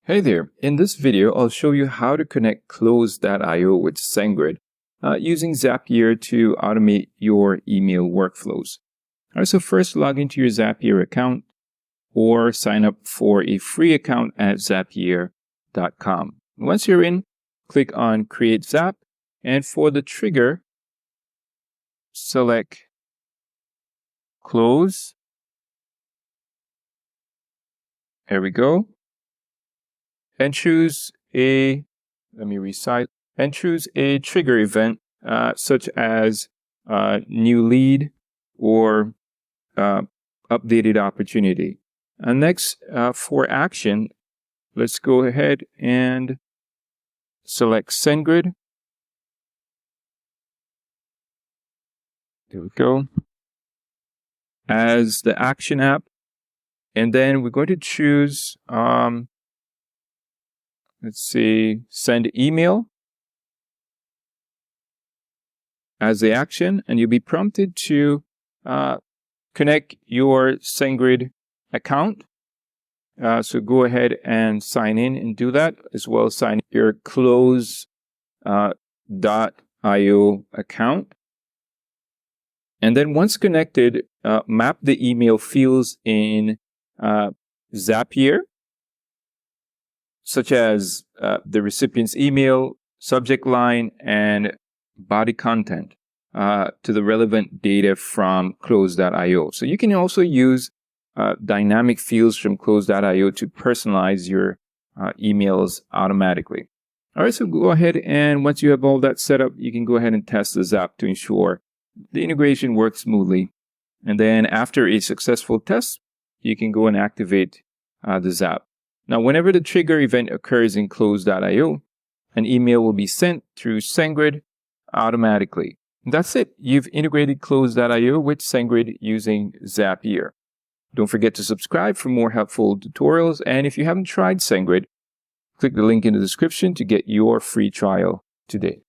Hey there, in this video I'll show you how to connect Close.io with SendGrid using Zapier to automate your email workflows. Alright, so first log into your Zapier account or sign up for a free account at zapier.com. Once you're in, click on Create Zap, and for the trigger, select Close. There we go. And choose a, choose a trigger event such as new lead or updated opportunity. And next, for action, let's go ahead and select SendGrid. There we go. As the action app. And then we're going to choose send email as the action, and you'll be prompted to connect your SendGrid account. So go ahead and sign in and do that, as well as sign in your Close.io account. And then once connected, map the email fields in Zapier, such as the recipient's email, subject line, and body content to the relevant data from Close.io. So you can also use dynamic fields from Close.io to personalize your emails automatically. All right, so go ahead, and once you have all that set up, you can go ahead and test the Zap to ensure the integration works smoothly. And then after a successful test, you can go and activate the Zap. Now, whenever the trigger event occurs in Close.io, an email will be sent through SendGrid automatically. That's it. You've integrated Close.io with SendGrid using Zapier. Don't forget to subscribe for more helpful tutorials. And if you haven't tried SendGrid, click the link in the description to get your free trial today.